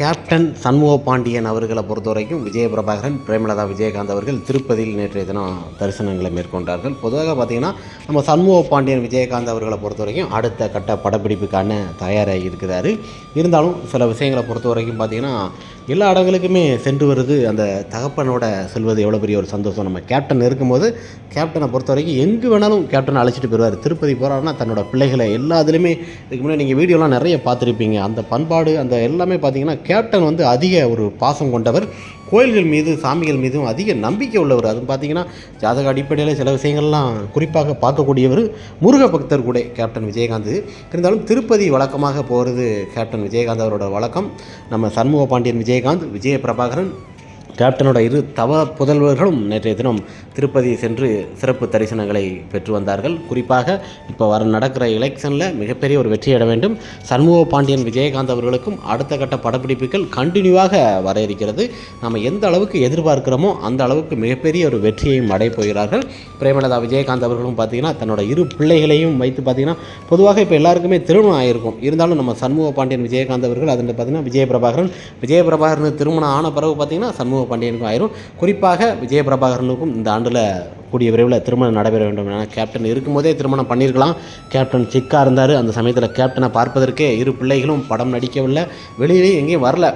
Captain Shanmuga Pandian அவர்களை பொறுத்த வரைக்கும் விஜய பிரபாகரன், பிரேமலதா விஜயகாந்த் அவர்கள் திருப்பதியில் நேற்றைய தினம் தரிசனங்களை மேற்கொண்டார்கள். பொதுவாக பார்த்திங்கன்னா நம்ம சண்முக பாண்டியன் விஜயகாந்த் அவர்களை பொறுத்த வரைக்கும் அடுத்த கட்ட படப்பிடிப்புக்கான தயாராகி இருக்கிறார். இருந்தாலும் சில விஷயங்களை பொறுத்த வரைக்கும் பார்த்திங்கன்னா எல்லா இடங்களுக்குமே சென்று வருது. அந்த தகப்பனோட செல்வது எவ்வளோ பெரிய ஒரு சந்தோஷம். நம்ம கேப்டன் இருக்கும்போது கேப்டனை பொறுத்த வரைக்கும் எங்கே வேணாலும் கேப்டனை அழைச்சிட்டு போயிடுவார். திருப்பதி போகிறாருன்னா தன்னோட பிள்ளைகளை எல்லா இதுலேயுமே இதுக்கு முன்னாடி நீங்கள் வீடியோலாம் நிறைய பார்த்துருப்பீங்க. அந்த பண்பாடு அந்த எல்லாமே பார்த்திங்கன்னா கேப்டன் வந்து அதிக ஒரு பாசம் கொண்டவர். கோயில்கள் மீது சாமிகள் மீதும் அதிக நம்பிக்கை உள்ளவர். அதுவும் பார்த்திங்கன்னா ஜாதக அடிப்படையில் சில விஷயங்கள்லாம் குறிப்பாக பார்க்கக்கூடியவர். முருக பக்தர் கூட கேப்டன் விஜயகாந்த். இருந்தாலும் திருப்பதி வழக்கமாக போகிறது கேப்டன் விஜயகாந்த் அவரோட வழக்கம். நம்ம சண்முக பாண்டியன் விஜயகாந்த், விஜய பிரபாகரன் கேப்டனோட இரு தவ புதல்வர்களும் நேற்றைய தினம் திருப்பதி சென்று சிறப்பு தரிசனங்களை பெற்று வந்தார்கள். குறிப்பாக இப்போ நடக்கிற எலெக்ஷனில் மிகப்பெரிய ஒரு வெற்றியிட வேண்டும். சண்முக பாண்டியன் விஜயகாந்த் அவர்களுக்கும் அடுத்த கட்ட படப்பிடிப்புகள் கண்டினியூவாக வர இருக்கிறது. நம்ம எந்த அளவுக்கு எதிர்பார்க்கிறோமோ அந்த அளவுக்கு மிகப்பெரிய ஒரு வெற்றியையும் அடைய போகிறார்கள். பிரேமலதா விஜயகாந்த் அவர்களும் பார்த்திங்கன்னா தன்னோட இரு பிள்ளைகளையும் வைத்து பார்த்திங்கன்னா பொதுவாக இப்போ எல்லாருக்குமே திருமணம் ஆகிருக்கும். இருந்தாலும் நம்ம சண்முக பாண்டியன் விஜயகாந்த் அவர்கள் அதில் பார்த்திங்கன்னா விஜய பிரபாகரன் திருமணம் ஆன பிறகு பார்த்திங்கன்னா சண்முக பாண்டியனுக்கும் ஆயிரும். குறிப்பாக விஜய பிரபாகரனுக்கும் இந்த ஆண்டில் கூடிய விரைவில் திருமணம் நடைபெற வேண்டும். ஏன்னா கேப்டன் இருக்கும்போதே திருமணம் பண்ணியிருக்கலாம். கேப்டன் சிக்காக இருந்தார். அந்த சமயத்தில் கேப்டனை பார்ப்பதற்கே இரு பிள்ளைகளும் படம் நடிக்கவில்லை, வெளியிலேயே எங்கேயும் வரல.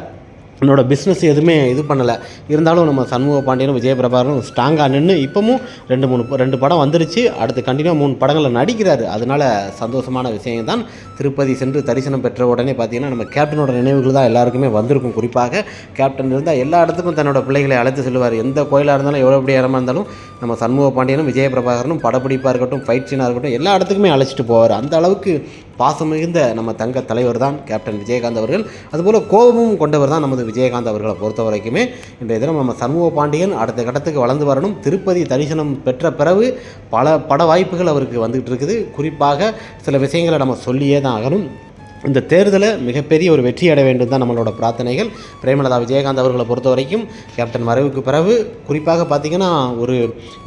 என்னோட பிஸ்னஸ் எதுவுமே இது பண்ணலை. இருந்தாலும் நம்ம சண்முக பாண்டியனும் விஜய பிரபாகரனும் ஸ்ட்ராங்காக நின்று இப்போவும் ரெண்டு படம் வந்துருச்சு. அடுத்து கண்டினியூவாக 3 படங்களில் நடிக்கிறாரு. அதனால் சந்தோஷமான விஷயம் தான். திருப்பதி சென்று தரிசனம் பெற்ற உடனே பார்த்திங்கன்னா நம்ம கேப்டனோட நினைவுகள் தான் எல்லாருக்குமே வந்திருக்கும். குறிப்பாக கேப்டன் இருந்தால் எல்லா இடத்துக்கும் தன்னோட பிள்ளைகளை அழைத்து செல்வார். எந்த கோயிலாக இருந்தாலும் எவ்வளோ பெரிய இடமா இருந்தாலும் நம்ம சண்முக பாண்டியனும் விஜய பிரபாகரனும் படப்பிடிப்பாக இருக்கட்டும், ஃபைட் சீனாக இருக்கட்டும், எல்லா இடத்துக்குமே அழைச்சிட்டு போவார். அந்த அளவுக்கு பாசம் மிகுந்த நம்ம தங்க தலைவர் தான் கேப்டன் விஜயகாந்த் அவர்கள். அதுபோல் கோபமும் கொண்டவர் தான் நமது விஜயகாந்த் அவர்களை பொறுத்த வரைக்குமே. இன்றைய தினம் நம்ம சண்முக பாண்டியன் அடுத்த கட்டத்துக்கு வளர்ந்து வரணும். திருப்பதி தரிசனம் பெற்ற பிறகு பல பட வாய்ப்புகள் அவருக்கு வந்துகிட்டு இருக்குது. குறிப்பாக சில விஷயங்களை நம்ம சொல்லியே தான் ஆகணும். இந்த தேர்தலை மிகப்பெரிய ஒரு வெற்றி அடைய வேண்டும் தான் நம்மளோட பிரார்த்தனைகள். பிரேமலதா விஜயகாந்த் அவர்களை பொறுத்த வரைக்கும் கேப்டன் மறைவுக்கு பிறகு குறிப்பாக பார்த்திங்கன்னா ஒரு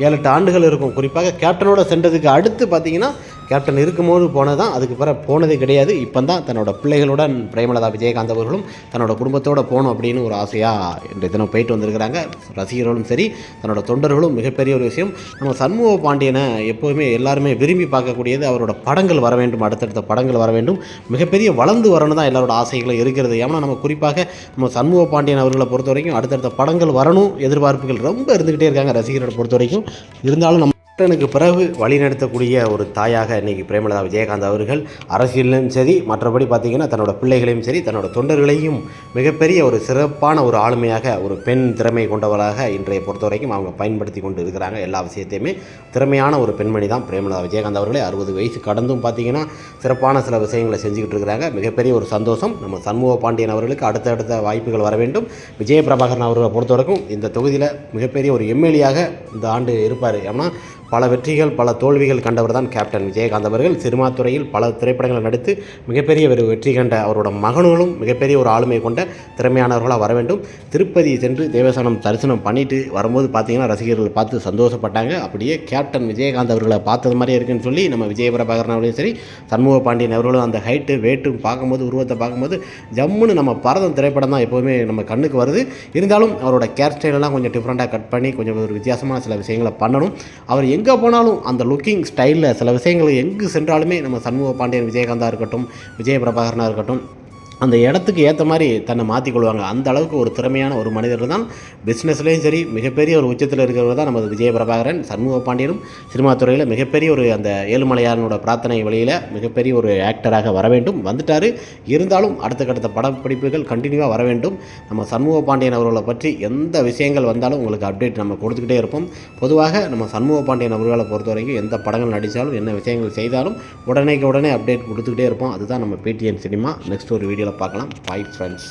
7-8 ஆண்டுகள் இருக்கும். குறிப்பாக கேப்டனோட சென்றதுக்கு அடுத்து பார்த்திங்கன்னா கேப்டன் இருக்கும்போது போனதான், அதுக்கு பிறகு போனதே கிடையாது. இப்போ தான் தன்னோட பிள்ளைகளுடன் பிரேமலதா விஜயகாந்த் அவர்களும் தன்னோட குடும்பத்தோடு போகணும் அப்படின்னு ஒரு ஆசையாக இன்றைய தினம் போயிட்டு வந்திருக்கிறாங்க. ரசிகர்களும் சரி, தன்னோட தொண்டர்களும் மிகப்பெரிய ஒரு விஷயம். நம்ம சண்முக பாண்டியனை எப்போதுமே எல்லாருமே விரும்பி பார்க்கக்கூடியது அவரோட படங்கள் வர வேண்டும், அடுத்தடுத்த படங்கள் வர வேண்டும், மிகப்பெரிய வளர்ந்து வரணும் தான் எல்லாரோட ஆசைகளும் இருக்கிறது. ஏன்னா நம்ம குறிப்பாக நம்ம சண்முக பாண்டியன் அவர்களை பொறுத்த வரைக்கும் அடுத்தடுத்த படங்கள் வரணும் எதிர்பார்ப்புகள் ரொம்ப இருந்துக்கிட்டே இருக்காங்க ரசிகர்களை பொறுத்த வரைக்கும். இருந்தாலும் நம்ம கேப்டனுக்கு பிறகு வழிநடத்தக்கூடிய ஒரு தாயாக இன்றைக்கி பிரேமலதா விஜயகாந்த் அவர்கள் அரசியலும் சரி, மற்றபடி பார்த்திங்கன்னா தன்னோட பிள்ளைகளையும் சரி, தன்னோட தொண்டர்களையும் மிகப்பெரிய ஒரு சிறப்பான ஒரு ஆளுமையாக, ஒரு பெண் திறமை கொண்டவராக இன்றைய பொறுத்த வரைக்கும் அவங்க பயன்படுத்தி கொண்டு இருக்கிறாங்க. எல்லா விஷயத்தையுமே திறமையான ஒரு பெண்மணி தான் பிரேமலதா விஜயகாந்த் அவர்களே. 60 வயசு கடந்தும் பார்த்திங்கன்னா சிறப்பான சில விஷயங்களை செஞ்சுக்கிட்டு இருக்கிறாங்க. மிகப்பெரிய ஒரு சந்தோஷம். நம்ம சண்முக பாண்டியன் அவர்களுக்கு அடுத்தடுத்த வாய்ப்புகள் வர வேண்டும். விஜய பிரபாகரன் அவர்களை பொறுத்த வரைக்கும் இந்த தொகுதியில் மிகப்பெரிய ஒரு எம்எல்ஏயாக இந்த ஆண்டு இருப்பார். ஏன்னா பல வெற்றிகள் பல தோல்விகள் கண்டவர் தான் கேப்டன் விஜயகாந்த் அவர்கள். சினிமா துறையில் பல திரைப்படங்களை நடித்து மிகப்பெரிய ஒரு வெற்றி கண்ட அவரோட மகன்களும் மிகப்பெரிய ஒரு ஆளுமை கொண்ட திறமையானவர்களாக வர வேண்டும். திருப்பதி சென்று தேவஸ்தானம் தரிசனம் பண்ணிட்டு வரும்போது பார்த்திங்கன்னா ரசிகர்கள் பார்த்து சந்தோஷப்பட்டாங்க. அப்படியே கேப்டன் விஜயகாந்த் அவர்களை பார்த்தது மாதிரி இருக்குன்னு சொல்லி நம்ம விஜய பிரபாகரன் அவர்களையும் சரி, சண்முக பாண்டியன் அவர்களும் அந்த ஹைட்டு வெயிட்டு பார்க்கும்போது, உருவத்தை பார்க்கும்போது ஜம்முன்னு நம்ம பரதம் திரைப்படம் தான் எப்போதுமே நம்ம கண்ணுக்கு வருது. இருந்தாலும் அவரோட கேர் ஸ்டைலெல்லாம் கொஞ்சம் டிஃப்ரெண்ட்டாக கட் பண்ணி கொஞ்சம் ஒரு வித்தியாசமான சில விஷயங்களை பண்ணணும். அவர் எங்கே போனாலும் அந்த லுக்கிங் ஸ்டைலில் சில விஷயங்கள் எங்கு சென்றாலுமே நம்ம சண்முக பாண்டியன் விஜயகாந்தாக இருக்கட்டும், விஜய பிரபாகரனாக இருக்கட்டும், அந்த இடத்துக்கு ஏற்ற மாதிரி தன்னை மாற்றிக்கொள்வாங்க. அந்த அளவுக்கு ஒரு திறமையான ஒரு மனிதர் தான். பிஸ்னஸ்லேயும் சரி மிகப்பெரிய ஒரு உச்சத்தில் இருக்கிறவர் தான் நமது விஜய பிரபாகரன். சண்முக பாண்டியனும் சினிமா துறையில் மிகப்பெரிய ஒரு அந்த ஏழுமலையானோட பிரார்த்தனை வழியில் மிகப்பெரிய ஒரு ஆக்டராக வர வேண்டும். வந்துட்டார். இருந்தாலும் அடுத்த படப்பிடிப்புகள் கண்டினியூவாக வர வேண்டும். நம்ம சண்முக பாண்டியன் அவர்களை பற்றி எந்த விஷயங்கள் வந்தாலும் உங்களுக்கு அப்டேட் நம்ம கொடுத்துக்கிட்டே இருப்போம். பொதுவாக நம்ம சண்முக பாண்டியன் அவர்களை பொறுத்த வரைக்கும் எந்த படங்கள் நடித்தாலும் என்ன விஷயங்கள் செய்தாலும் உடனே அப்டேட் கொடுத்துக்கிட்டே இருப்போம். அதுதான் நம்ம பேடிஎம் சினிமா. நெக்ஸ்ட் ஒரு வீடியோவில் பார்க்கலாம். Bye friends.